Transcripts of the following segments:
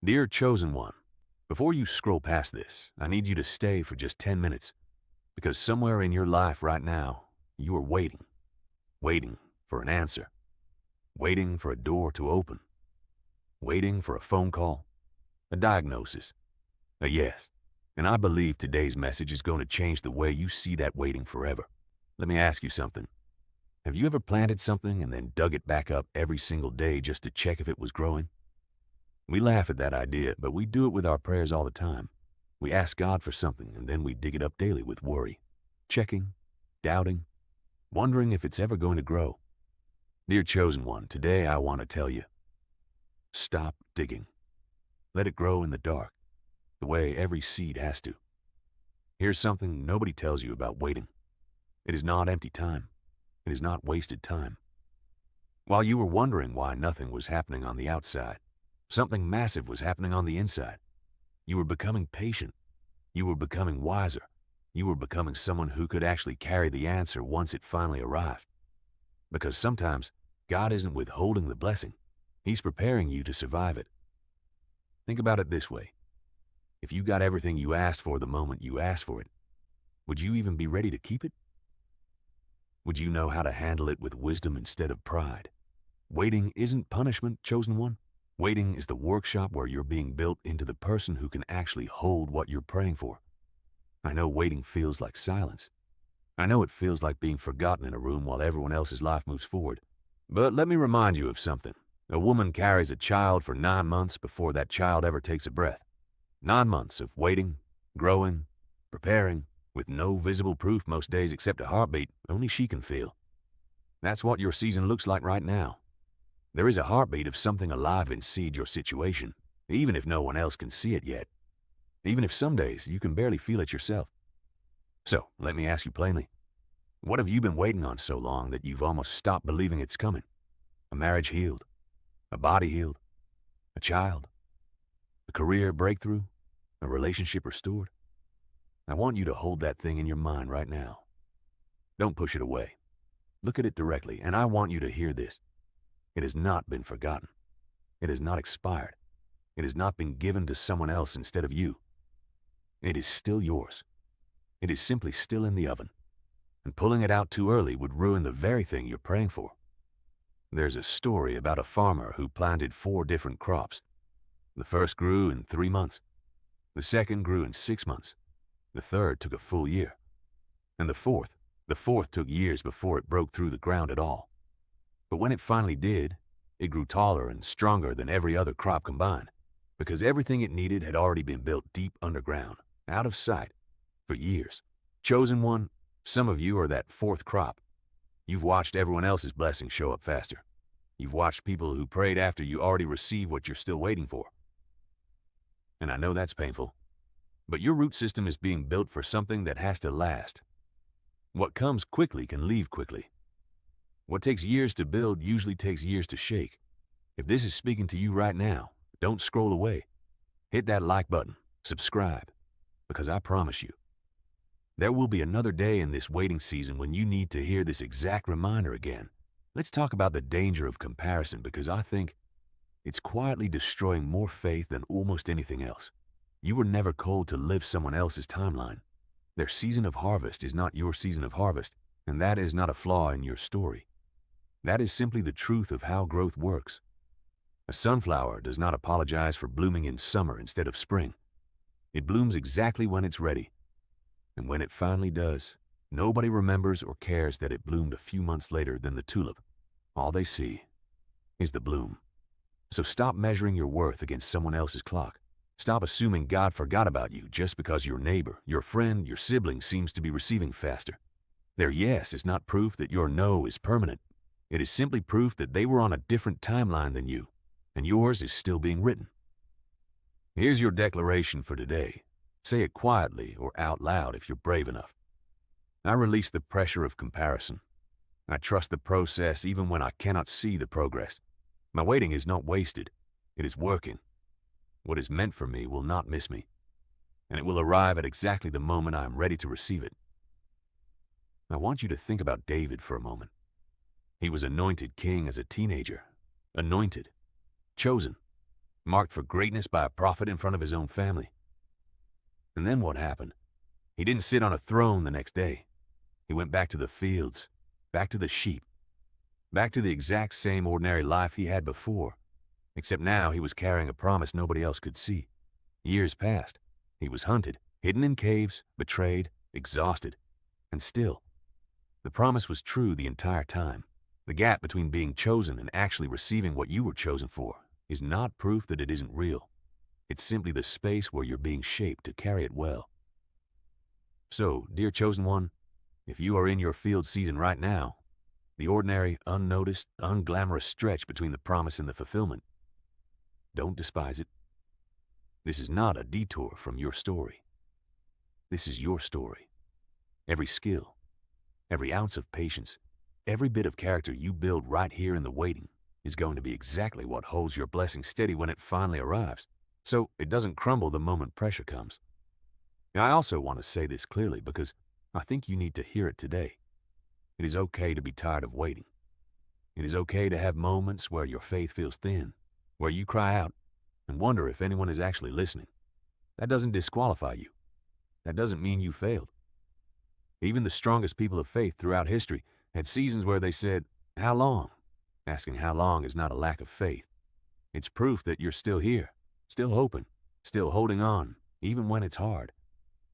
Dear Chosen One, before you scroll past this, I need you to stay for just 10 minutes because somewhere in your life right now, you are waiting, waiting for an answer, waiting for a door to open, waiting for a phone call, a diagnosis, a yes. And I believe today's message is going to change the way you see that waiting forever. Let me ask you something. Have you ever planted something and then dug it back up every single day just to check if it was growing? We laugh at that idea, but we do it with our prayers all the time. We ask God for something and then we dig it up daily with worry, checking, doubting, wondering if it's ever going to grow. Dear Chosen One, today I want to tell you, stop digging. Let it grow in the dark, the way every seed has to. Here's something nobody tells you about waiting. It is not empty time. It is not wasted time. While you were wondering why nothing was happening on the outside, something massive was happening on the inside. You were becoming patient. You were becoming wiser. You were becoming someone who could actually carry the answer once it finally arrived. Because sometimes God isn't withholding the blessing. He's preparing you to survive it. Think about it this way. If you got everything you asked for the moment you asked for it, would you even be ready to keep it? Would you know how to handle it with wisdom instead of pride? Waiting isn't punishment, Chosen One. Waiting is the workshop where you're being built into the person who can actually hold what you're praying for. I know waiting feels like silence. I know it feels like being forgotten in a room while everyone else's life moves forward. But let me remind you of something. A woman carries a child for 9 months before that child ever takes a breath. 9 months of waiting, growing, preparing, with no visible proof most days except a heartbeat only she can feel. That's what your season looks like right now. There is a heartbeat of something alive inside your situation, even if no one else can see it yet. Even if some days you can barely feel it yourself. So, let me ask you plainly. What have you been waiting on so long that you've almost stopped believing it's coming? A marriage healed? A body healed? A child? A career breakthrough? A relationship restored? I want you to hold that thing in your mind right now. Don't push it away. Look at it directly, and I want you to hear this. It has not been forgotten. It has not expired. It has not been given to someone else instead of you. It is still yours. It is simply still in the oven. And pulling it out too early would ruin the very thing you're praying for. There's a story about a farmer who planted 4 different crops. The first grew in 3 months. The second grew in 6 months. The third took a full year. And the fourth took years before it broke through the ground at all. But when it finally did, it grew taller and stronger than every other crop combined, because everything it needed had already been built deep underground, out of sight, for years. Chosen One, some of you are that 4th crop. You've watched everyone else's blessings show up faster. You've watched people who prayed after you already received what you're still waiting for. And I know that's painful, but your root system is being built for something that has to last. What comes quickly can leave quickly. What takes years to build usually takes years to shake. If this is speaking to you right now, don't scroll away. Hit that like button, subscribe, because I promise you, there will be another day in this waiting season when you need to hear this exact reminder again. Let's talk about the danger of comparison, because I think it's quietly destroying more faith than almost anything else. You were never called to live someone else's timeline. Their season of harvest is not your season of harvest, and that is not a flaw in your story. That is simply the truth of how growth works. A sunflower does not apologize for blooming in summer instead of spring. It blooms exactly when it's ready. And when it finally does, nobody remembers or cares that it bloomed a few months later than the tulip. All they see is the bloom. So stop measuring your worth against someone else's clock. Stop assuming God forgot about you just because your neighbor, your friend, your sibling seems to be receiving faster. Their yes is not proof that your no is permanent. It is simply proof that they were on a different timeline than you, and yours is still being written. Here's your declaration for today. Say it quietly or out loud if you're brave enough. I release the pressure of comparison. I trust the process even when I cannot see the progress. My waiting is not wasted. It is working. What is meant for me will not miss me, and it will arrive at exactly the moment I am ready to receive it. I want you to think about David for a moment. He was anointed king as a teenager. Anointed. Chosen. marked for greatness by a prophet in front of his own family. And then what happened? He didn't sit on a throne the next day. He went back to the fields, back to the sheep, back to the exact same ordinary life he had before, except now he was carrying a promise nobody else could see. Years passed. He was hunted, hidden in caves, betrayed, exhausted, and still, the promise was true the entire time. The gap between being chosen and actually receiving what you were chosen for is not proof that it isn't real. It's simply the space where you're being shaped to carry it well. So, dear chosen one, if you are in your field season right now, the ordinary, unnoticed, unglamorous stretch between the promise and the fulfillment, don't despise it. This is not a detour from your story. This is your story. Every skill, every ounce of patience, every bit of character you build right here in the waiting is going to be exactly what holds your blessing steady when it finally arrives, so it doesn't crumble the moment pressure comes. I also want to say this clearly because I think you need to hear it today. It is okay to be tired of waiting. It is okay to have moments where your faith feels thin, where you cry out and wonder if anyone is actually listening. That doesn't disqualify you. That doesn't mean you failed. Even the strongest people of faith throughout history had seasons where they said, "How long?" Asking how long is not a lack of faith. It's proof that you're still here, still hoping, still holding on, even when it's hard.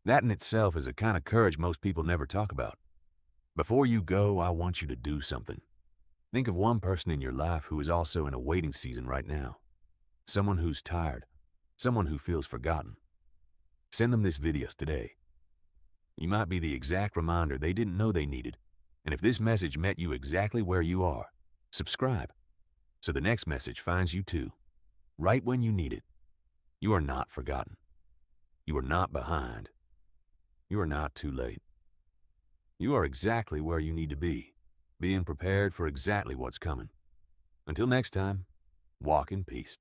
That in itself is a kind of courage most people never talk about. Before you go, I want you to do something. Think of one person in your life who is also in a waiting season right now. Someone who's tired, someone who feels forgotten. Send them this video today. You might be the exact reminder they didn't know they needed. And if this message met you exactly where you are, subscribe so the next message finds you too, right when you need it. You are not forgotten. You are not behind. You are not too late. You are exactly where you need to be, being prepared for exactly what's coming. Until next time, walk in peace.